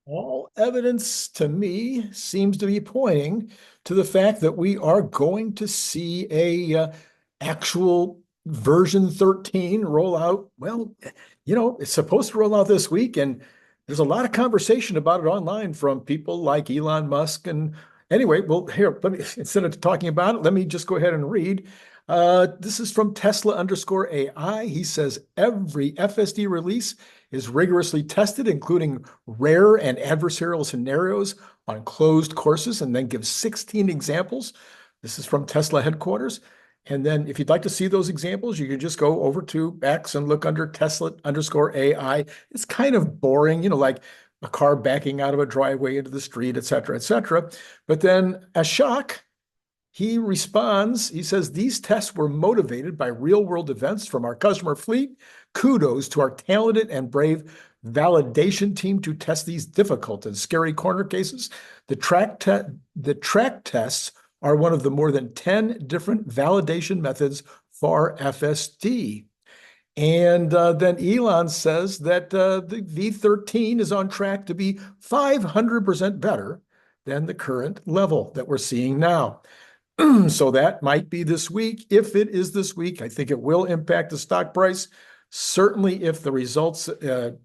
All evidence to me seems to be pointing to the fact that we are going to see a actual version 13 roll out. Well, it's supposed to roll out this week, and there's a lot of conversation about it online from people like Elon Musk. And anyway, well, here, let me instead of talking about it, let me just go ahead and read. This is from Tesla underscore AI. He says every FSD release is rigorously tested, including rare and adversarial scenarios on closed courses, and then gives 16 examples. This is from Tesla headquarters. And then if you'd like to see those examples, you can just go over to X and look under Tesla underscore AI. It's kind of boring, like a car backing out of a driveway into the street, et cetera, et cetera. But then Ashok, he responds, he says, these tests were motivated by real-world events from our customer fleet. Kudos to our talented and brave validation team to test these difficult and scary corner cases. The track tests are one of the more than 10 different validation methods for FSD. And then Elon says that the V13 is on track to be 500% better than the current level that we're seeing now. So that might be this week. If it is this week, I think it will impact the stock price. Certainly, if the results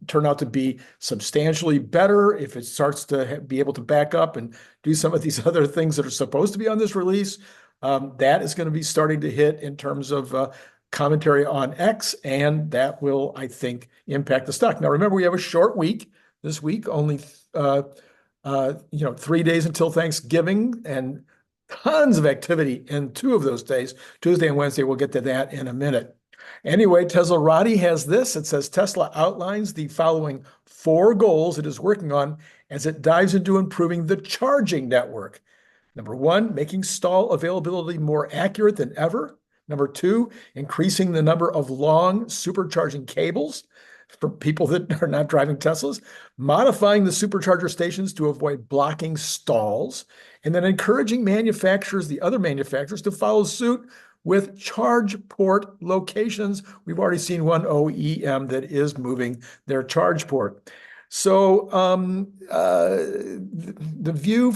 turn out to be substantially better, if it starts to be able to back up and do some of these other things that are supposed to be on this release, that is going to be starting to hit in terms of commentary on X, and that will, I think, impact the stock. Now, remember, we have a short week this week, only 3 days until Thanksgiving, and tons of activity in 2 of those days, Tuesday and Wednesday. We'll get to that in a minute. Anyway, Tesla Roddy has this. It says Tesla outlines the following 4 goals it is working on as it dives into improving the charging network. Number 1, making stall availability more accurate than ever. Number 2, increasing the number of long supercharging cables for people that are not driving Teslas, modifying the supercharger stations to avoid blocking stalls, and then encouraging the other manufacturers, to follow suit with charge port locations. We've already seen one OEM that is moving their charge port. So the view,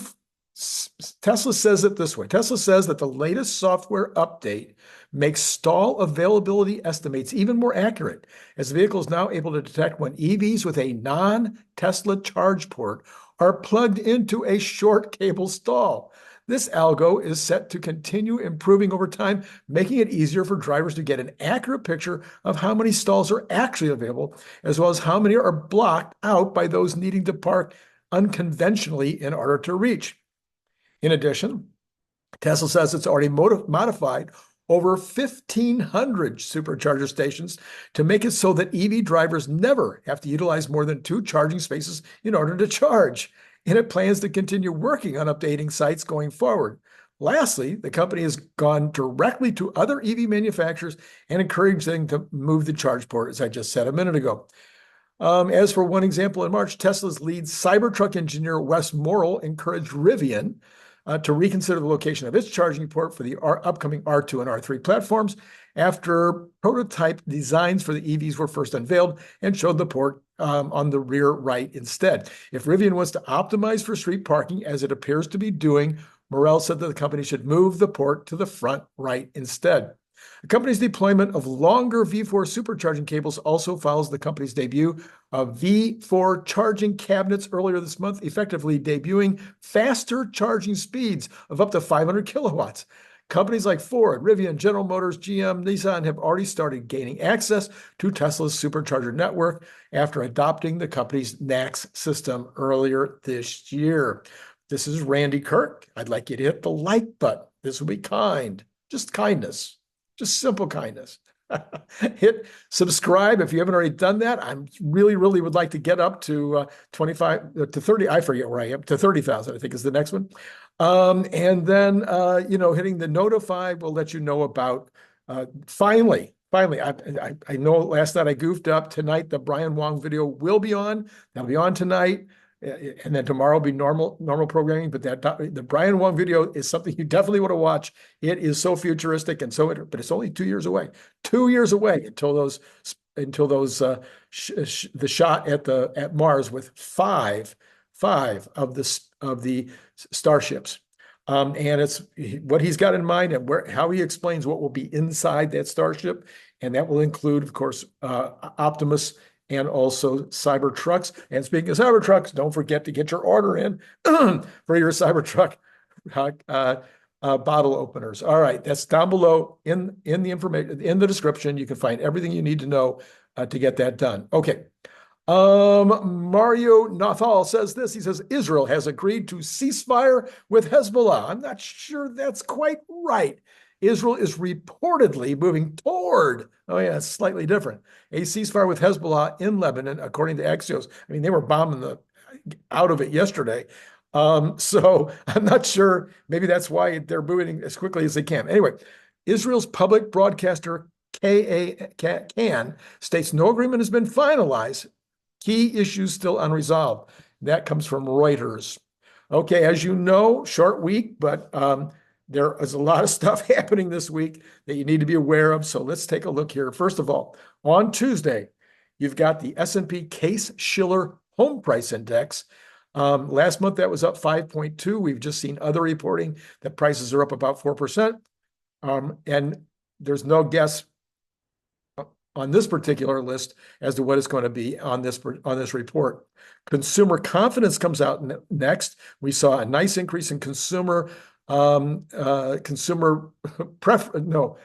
Tesla says it this way. Tesla says that the latest software update makes stall availability estimates even more accurate, as the vehicle is now able to detect when EVs with a non-Tesla charge port are plugged into a short cable stall. This algo is set to continue improving over time, making it easier for drivers to get an accurate picture of how many stalls are actually available, as well as how many are blocked out by those needing to park unconventionally in order to reach. In addition, Tesla says it's already modified over 1,500 supercharger stations to make it so that EV drivers never have to utilize more than 2 charging spaces in order to charge. And it plans to continue working on updating sites going forward. Lastly, the company has gone directly to other EV manufacturers and encouraged them to move the charge port, as I just said a minute ago. As for one example, in March, Tesla's lead Cybertruck engineer, Wes Morrill, encouraged Rivian to reconsider the location of its charging port for the upcoming R2 and R3 platforms after prototype designs for the EVs were first unveiled and showed the port on the rear right instead. If Rivian wants to optimize for street parking, as it appears to be doing, Morrell said that the company should move the port to the front right instead. The company's deployment of longer V4 supercharging cables also follows the company's debut of V4 charging cabinets earlier this month, effectively debuting faster charging speeds of up to 500 kilowatts. Companies like Ford, Rivian, General Motors, GM, Nissan have already started gaining access to Tesla's supercharger network after adopting the company's NACS system earlier this year. This is Randy Kirk. I'd like you to hit the like button. This would be kind, just kindness. Just simple kindness. Hit subscribe if you haven't already done that. I really would like to get up to 25 to 30. I forget where I am, to 30,000, I think is the next one. And then, hitting the notify will let you know about, finally, I know last night I goofed up. Tonight, the Brian Wang video will be on. That'll be on tonight. And then tomorrow will be normal programming, but the Brian Wang video is something you definitely want to watch. It is so futuristic but it's only 2 years away. 2 years away until the shot at Mars with 5 5 of the Starships. And it's what he's got in mind and how he explains what will be inside that Starship. And that will include, of course, Optimus and also Cybertrucks. And speaking of Cybertrucks, don't forget to get your order in for your Cybertruck bottle openers. All right, that's down below in the information in the description. You can find everything you need to know to get that done. Okay. Mario Nathal says this. He says Israel has agreed to ceasefire with Hezbollah. I'm not sure that's quite right. Israel is reportedly moving toward, oh yeah, it's slightly different, a ceasefire with Hezbollah in Lebanon, according to Axios. I mean, they were bombing out of it yesterday. So I'm not sure. Maybe that's why they're moving as quickly as they can. Anyway, Israel's public broadcaster 𝐒𝐮𝐽 states no agreement has been finalized. Key issues still unresolved. That comes from Reuters. Okay, as you know, short week, but there is a lot of stuff happening this week that you need to be aware of. So let's take a look here. First of all, on Tuesday, you've got the S&P Case-Shiller Home Price Index. Last month, that was up 5.2. We've just seen other reporting that prices are up about 4%. And there's no guess on this particular list as to what it's going to be on this report. Consumer confidence comes out next. We saw a nice increase in consumer preference. No.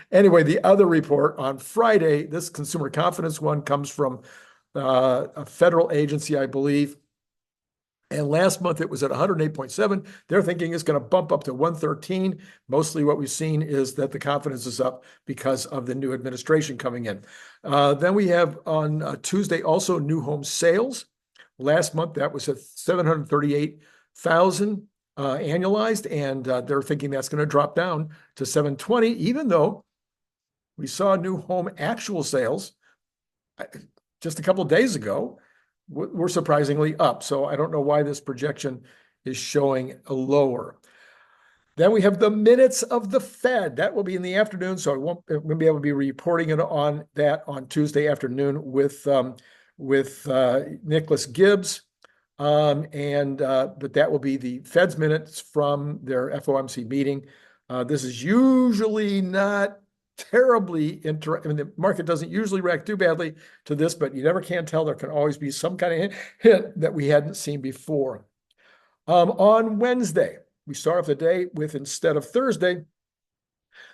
Anyway, the other report on Friday, this consumer confidence one comes from a federal agency, I believe. And last month it was at 108.7. They're thinking it's going to bump up to 113. Mostly what we've seen is that the confidence is up because of the new administration coming in. Then we have on Tuesday also new home sales. Last month that was at 738,000 annualized, and they're thinking that's going to drop down to 720, even though we saw new home actual sales just a couple of days ago were surprisingly up. So I don't know why this projection is showing a lower. Then we have the minutes of the Fed. That will be in the afternoon, so I won't be able to be reporting it on that on Tuesday afternoon with Nicholas Gibbs. But that will be the Fed's minutes from their FOMC meeting. This is usually not terribly I mean, the market doesn't usually react too badly to this, but you never can tell. There can always be some kind of hit that we hadn't seen before. On Wednesday, we start off the day with, instead of Thursday,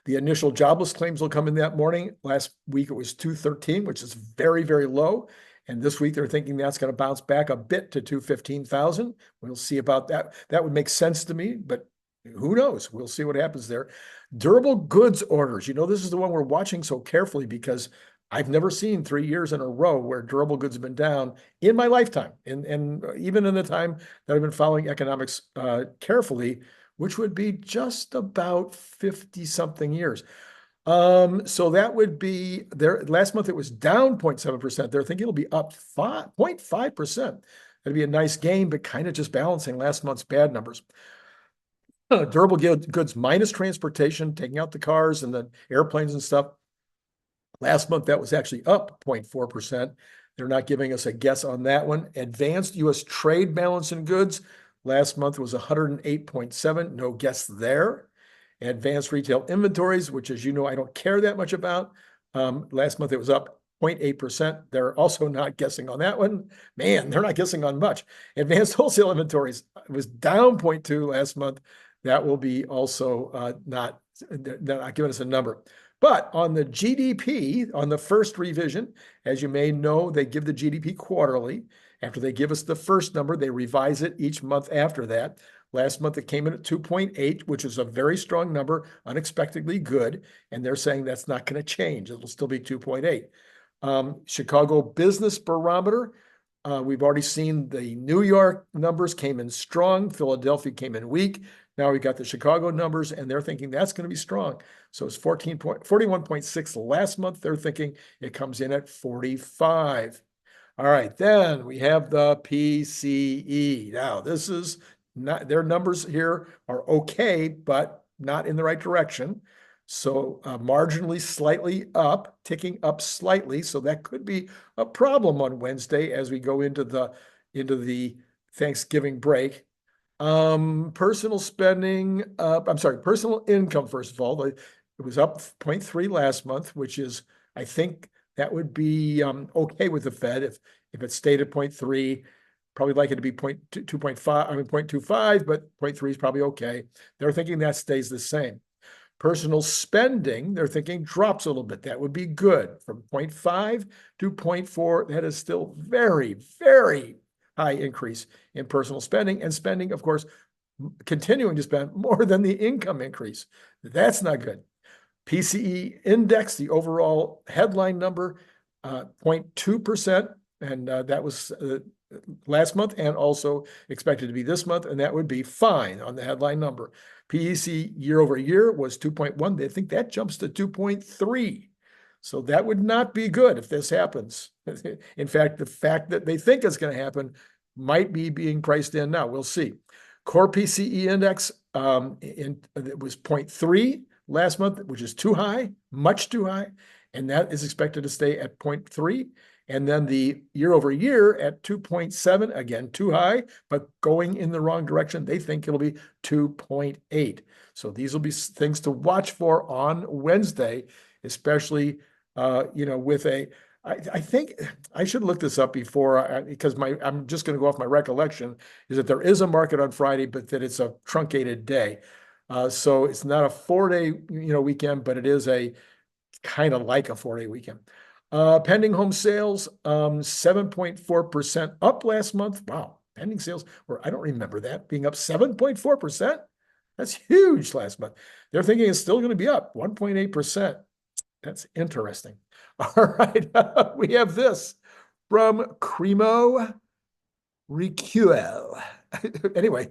the initial jobless claims will come in that morning. Last week it was 213, which is very, very low. And this week they're thinking that's going to bounce back a bit to 215,000. We'll see about that. That would make sense to me, but who knows? We'll see what happens there. Durable goods orders. You know, this is the one we're watching so carefully because I've never seen 3 years in a row where durable goods have been down in my lifetime. And even in the time that I've been following economics carefully, which would be just about 50-something years. So that would be there. Last month it was down 0.7%. They're thinking it'll be up 0.5%. That'd be a nice gain, but kind of just balancing last month's bad numbers. Durable goods minus transportation, taking out the cars and the airplanes and stuff. Last month, that was actually up 0.4%. They're not giving us a guess on that one. Advanced U.S. trade balance in goods. Last month was 108.7. No guess there. Advanced retail inventories, which, as you know, I don't care that much about. Last month, it was up 0.8%. They're also not guessing on that one. Man, they're not guessing on much. Advanced wholesale inventories was down 0.2 last month. That will be also not giving us a number. But on the GDP, on the first revision, as you may know, they give the GDP quarterly. After they give us the first number, they revise it each month after that. Last month, it came in at 2.8, which is a very strong number, unexpectedly good. And they're saying that's not going to change. It'll still be 2.8. Chicago Business Barometer. We've already seen the New York numbers came in strong. Philadelphia came in weak. Now we got the Chicago numbers, and they're thinking that's going to be strong. So it's 41.6 last month. They're thinking it comes in at 45. All right, then we have the PCE. Now, this is not, their numbers here are okay, but not in the right direction. So marginally slightly up, ticking up slightly. So that could be a problem on Wednesday as we go into the into the Thanksgiving break. Personal spending, personal income, first of all, it was up 0.3 last month, which is, I think that would be okay with the Fed if it stayed at 0.3. Probably like it to be 0.25, but 0.3 is probably okay. They're thinking that stays the same. Personal spending, they're thinking drops a little bit. That would be good. From 0.5 to 0.4, that is still very, very high increase in personal spending, and spending, of course, continuing to spend more than the income increase. That's not good. PCE index, the overall headline number, 0.2%, and that was last month and also expected to be this month, and that would be fine on the headline number. PEC year over year was 2.1. They think that jumps to 2.3. So that would not be good if this happens. In fact, the fact that they think it's going to happen might be being priced in now. We'll see. Core PCE index, it was 0.3 last month, which is too high, much too high, and that is expected to stay at 0.3. And then the year over year at 2.7, again, too high, but going in the wrong direction. They think it'll be 2.8. So these will be things to watch for on Wednesday, especially, with I think I should look this up before because I'm just going to go off my recollection is that there is a market on Friday, but that it's a truncated day. So it's not a 4-day, weekend, but it is a kind of like a 4-day weekend. Pending home sales, 7.4% up last month. Wow, pending sales I don't remember that being up 7.4%. That's huge last month. They're thinking it's still going to be up 1.8%. That's interesting. All right, we have this from 𝐒𝐮𝐚𝐲. Anyway,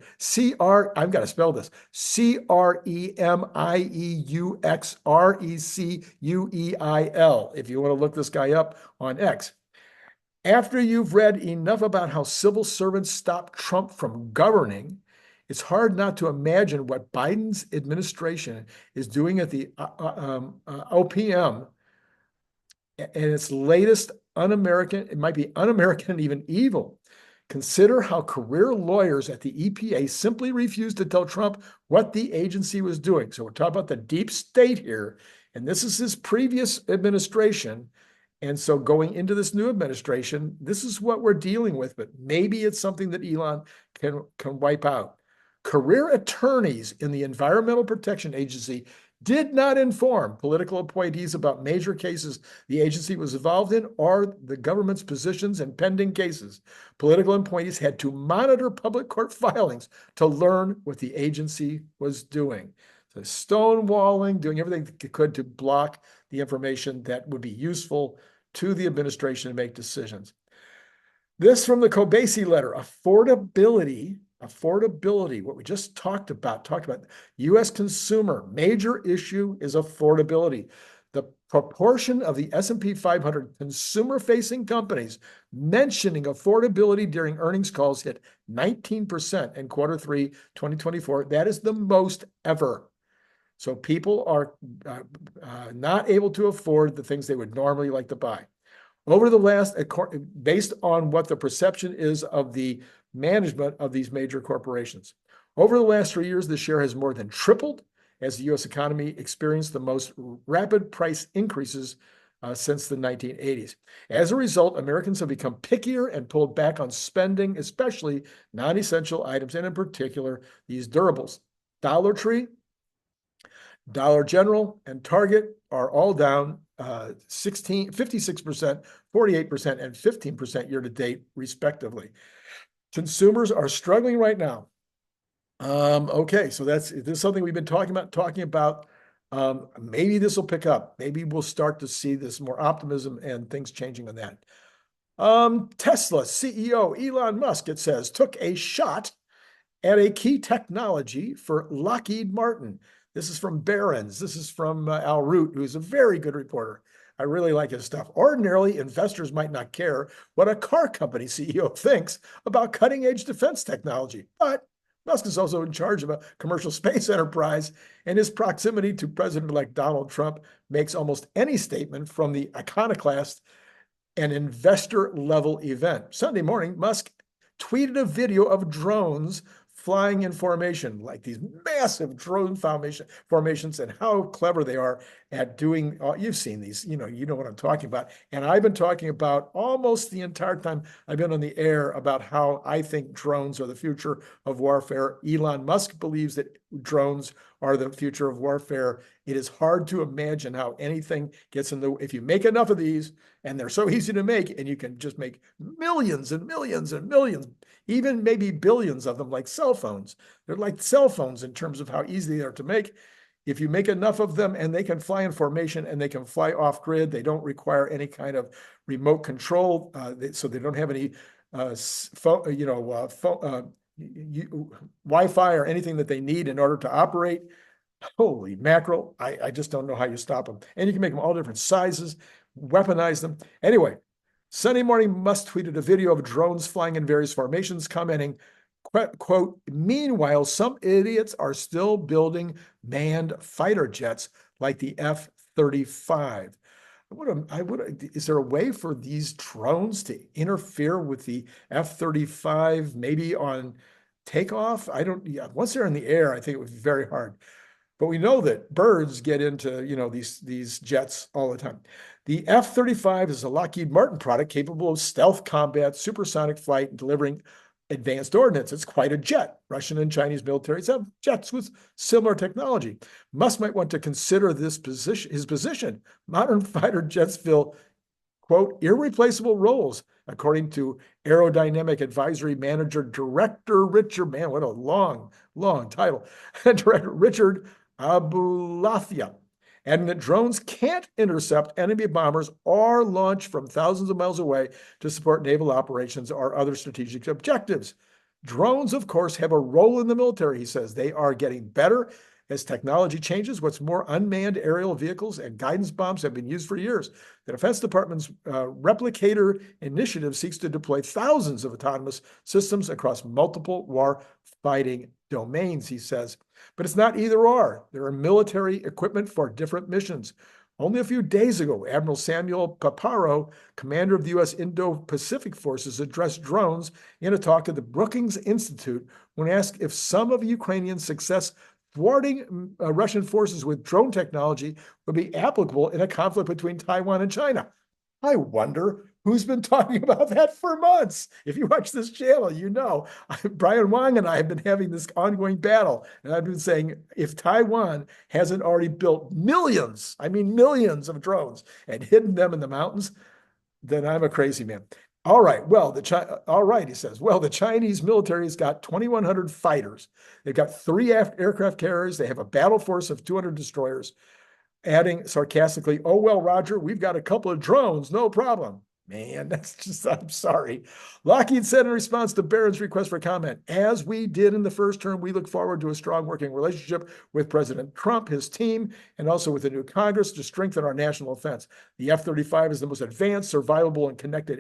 I've got to spell this. 𝐒𝐮𝐼𝐸𝐿. If you want to look this guy up on X. After you've read enough about how civil servants stop Trump from governing, it's hard not to imagine what Biden's administration is doing at the OPM and its latest un-American, it might be un-American and even evil. Consider how career lawyers at the EPA simply refused to tell Trump what the agency was doing. So we're talking about the deep state here, and this is his previous administration. And so going into this new administration, this is what we're dealing with, but maybe it's something that Elon can wipe out. Career attorneys in the Environmental Protection Agency did not inform political appointees about major cases the agency was involved in or the government's positions in pending cases. Political appointees had to monitor public court filings to learn what the agency was doing. So stonewalling, doing everything they could to block the information that would be useful to the administration to make decisions. This from the Kobesi letter, affordability, what we just talked about U.S. consumer, major issue is affordability. The proportion of the S&P 500 consumer-facing companies mentioning affordability during earnings calls hit 19% in Q3 2024. That is the most ever. So people are not able to afford the things they would normally like to buy. Over the last, based on what the perception is of the management of these major corporations. Over the last 3 years, the share has more than tripled as the U.S. economy experienced the most rapid price increases since the 1980s. As a result, Americans have become pickier and pulled back on spending, especially non-essential items, and in particular, these durables. Dollar Tree, Dollar General, and Target are all down 56%, 48%, and 15% year-to-date, respectively. Consumers are struggling right now. Okay, so this is something we've been talking about. Maybe this will pick up. Maybe we'll start to see this more optimism and things changing on that. Tesla CEO Elon Musk, it says, took a shot at a key technology for Lockheed Martin. This is from Barron's. This is from Al Root, who is a very good reporter. I really like his stuff. Ordinarily, investors might not care what a car company CEO thinks about cutting-edge defense technology, but Musk is also in charge of a commercial space enterprise, and his proximity to President-elect Donald Trump makes almost any statement from the iconoclast an investor-level event. Sunday morning, Musk tweeted a video of drones flying in formation, like these massive drone formations, and how clever they are at doing. You've seen these, you know what I'm talking about. And I've been talking about almost the entire time I've been on the air about how I think drones are the future of warfare. Elon Musk believes that drones are the future of warfare. It is hard to imagine how anything gets in the, if you make enough of these, and they're so easy to make, and you can just make millions and millions and millions, even maybe billions of them, like cell phones. They're like cell phones in terms of how easy they are to make. If you make enough of them and they can fly in formation and they can fly off grid, they don't require any kind of remote control, so they don't have any Wi-Fi or anything that they need in order to operate. Holy mackerel. I just don't know how you stop them. And you can make them all different sizes, weaponize them. Anyway, Sunday Morning Musk tweeted a video of drones flying in various formations, commenting, quote, "Meanwhile, some idiots are still building manned fighter jets like the F-35. Is there a way for these drones to interfere with the F-35, maybe on takeoff? Once they're in the air, I think it would be very hard. But we know that birds get into, these jets all the time. The F-35 is a Lockheed Martin product capable of stealth combat, supersonic flight, and delivering advanced ordnance. It's quite a jet. Russian and Chinese militaries have jets with similar technology. Musk might want to consider his position. Modern fighter jets fill, quote, irreplaceable roles, according to Aerodynamic Advisory Manager Director Richard, man, what a long title, Director Richard Abulathia, adding that drones can't intercept enemy bombers or launch from thousands of miles away to support naval operations or other strategic objectives. Drones, of course, have a role in the military, he says. They are getting better as technology changes. What's more, unmanned aerial vehicles and guidance bombs have been used for years. The Defense Department's Replicator initiative seeks to deploy thousands of autonomous systems across multiple war-fighting domains, he says. But it's not either or. There are military equipment for different missions. Only a few days ago, Admiral Samuel Paparo, commander of the U.S. Indo-Pacific Forces, addressed drones in a talk at the Brookings Institute when asked if some of Ukrainian success thwarting Russian forces with drone technology would be applicable in a conflict between Taiwan and China. I wonder who's been talking about that for months. If you watch this channel, you know, Brian Wang and I have been having this ongoing battle. And I've been saying, if Taiwan hasn't already built millions, I mean millions of drones and hidden them in the mountains, then I'm a crazy man. All right, he says, well, the Chinese military has got 2,100 fighters. They've got 3 aircraft carriers. They have a battle force of 200 destroyers. Adding sarcastically, oh, well, Roger, we've got a couple of drones, no problem. Man, that's just, I'm sorry. Lockheed said in response to Barron's request for comment, as we did in the first term, we look forward to a strong working relationship with President Trump, his team, and also with the new Congress to strengthen our national defense. The F-35 is the most advanced, survivable, and connected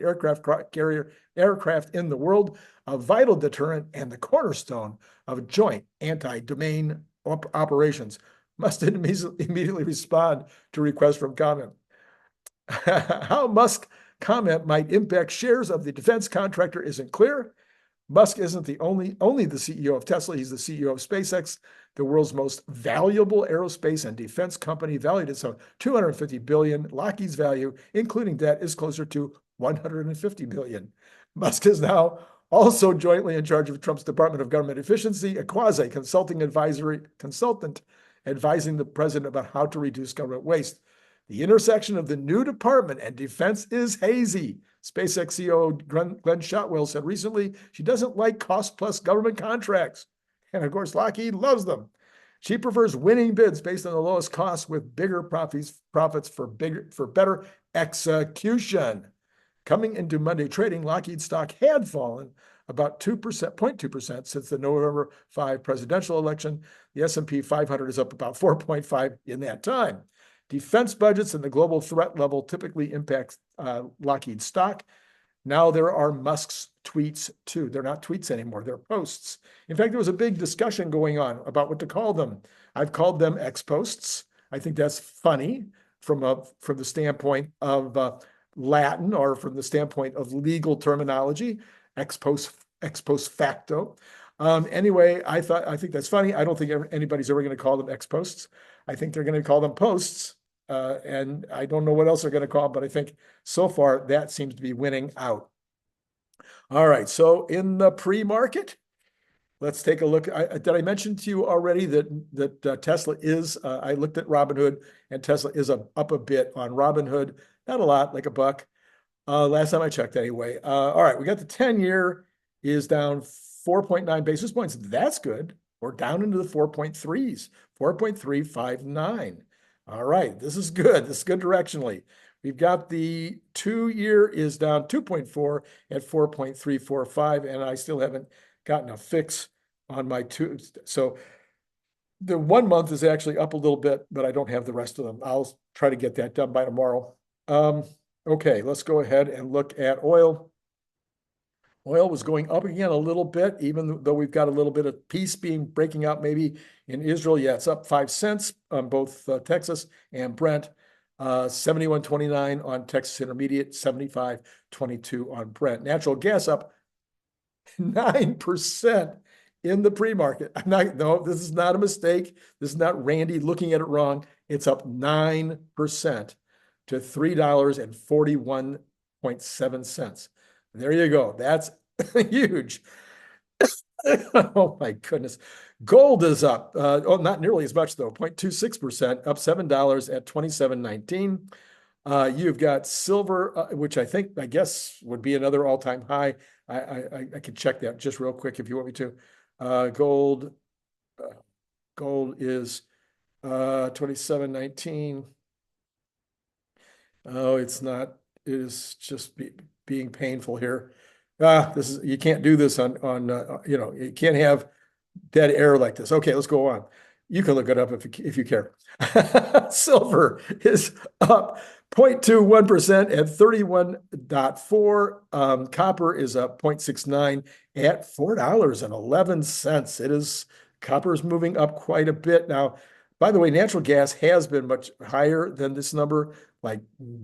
carrier aircraft in the world, a vital deterrent and the cornerstone of joint anti-domain operations. Must immediately respond to requests from comment. How Musk comment might impact shares of the defense contractor isn't clear. Musk isn't the only the CEO of Tesla. He's the CEO of SpaceX, the world's most valuable aerospace and defense company, valued at some $250 billion. Lockheed's value, including debt, is closer to $150 billion. Musk is now also jointly in charge of Trump's Department of Government Efficiency, a quasi-consulting consultant advising the president about how to reduce government waste. The intersection of the new department and defense is hazy. SpaceX CEO Glenn Shotwell said recently she doesn't like cost-plus government contracts. And of course, Lockheed loves them. She prefers winning bids based on the lowest cost with bigger profits for better execution. Coming into Monday trading, Lockheed stock had fallen about 0.2% since the November 5 presidential election. The S&P 500 is up about 4.5 in that time. Defense budgets and the global threat level typically impact Lockheed stock. Now there are Musk's tweets too. They're not tweets anymore, they're posts. In fact, there was a big discussion going on about what to call them. I've called them X-posts. I think that's funny from the standpoint of Latin or from the standpoint of legal terminology. X-post ex post facto. Anyway, I think that's funny. I don't think anybody's ever going to call them ex posts. I think they're going to call them posts. And I don't know what else they're going to call them, but I think so far that seems to be winning out. All right. So in the pre-market, let's take a look. Did I mention to you already that Tesla is, I looked at Robinhood and Tesla is up a bit on Robinhood. Not a lot, like a buck. Last time I checked anyway. All right, we got the 10-year is down 4.9 basis points. That's good. We're down into the 4.3s, 4.359. All right, this is good. This is good directionally. We've got the 2-year is down 2.4 at 4.345, and I still haven't gotten a fix on my two. So the 1 month is actually up a little bit, but I don't have the rest of them. I'll try to get that done by tomorrow. Okay, let's go ahead and look at oil. Oil was going up again a little bit, even though we've got a little bit of peace breaking out maybe in Israel. Yeah, it's up 5 cents on both Texas and Brent. 71.29 on Texas Intermediate, 75.22 on Brent. Natural gas up 9% in the pre-market. No, this is not a mistake. This is not Randy looking at it wrong. It's up 9% to $3.41.7. There you go. That's huge. Oh my goodness. Gold is up. Not nearly as much though, 0.26%, up $7 at 27.19. You've got silver, which I guess would be another all-time high. I could check that just real quick if you want me to. Gold is 27.19. Oh, it's not. It is just being painful here. You can't do this on you can't have dead air like this. Okay, let's go on. You can look it up if you care. Silver is up 0.21% at 31.4. Copper is up 0.69 at $4.11. Copper is moving up quite a bit now. By the way, natural gas has been much higher than this number, like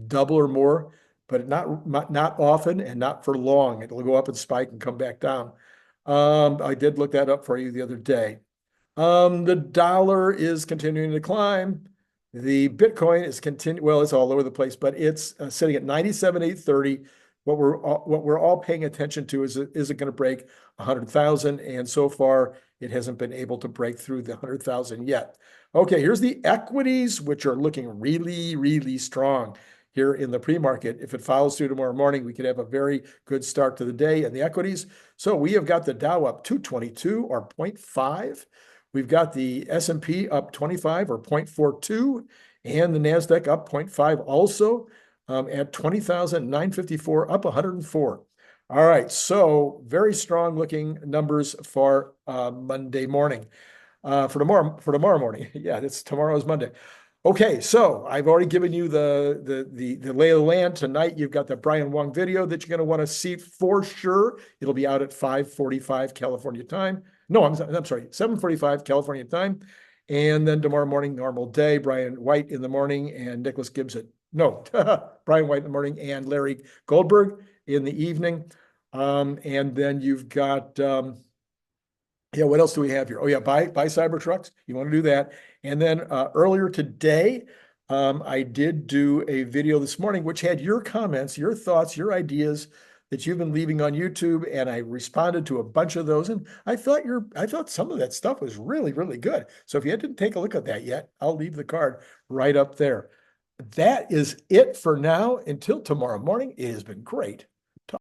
double or more, but not often and not for long. It'll go up and spike and come back down. I did look that up for you the other day. The dollar is continuing to climb. The Bitcoin is well, it's all over the place, but it's sitting at 97,830. What we're all paying attention to is it going to break 100,000? And so far, it hasn't been able to break through the 100,000 yet. Okay, here's the equities, which are looking really, really strong here in the pre-market. If it follows through tomorrow morning, we could have a very good start to the day in the equities. So we have got the Dow up 222 or 0.5. We've got the S&P up 25 or 0.42, and the NASDAQ up 0.5 also at 20,954, up 104. All right, so very strong looking numbers for Monday morning. For tomorrow morning. Yeah, tomorrow is Monday. Okay, so I've already given you the lay of the land. Tonight, you've got the Brian Wang video that you're going to want to see for sure. It'll be out at 5:45 California time. No, I'm sorry, 7:45 California time. And then tomorrow morning, normal day, Brian White in the morning and Nicholas Gibbs Brian White in the morning and Larry Goldberg in the evening. And then you've got... yeah, what else do we have here? Oh, yeah, buy Cybertrucks. You want to do that. And then earlier today, I did do a video this morning, which had your comments, your thoughts, your ideas that you've been leaving on YouTube. And I responded to a bunch of those. And I thought some of that stuff was really, really good. So if you didn't take a look at that yet, I'll leave the card right up there. That is it for now. Until tomorrow morning, it has been great.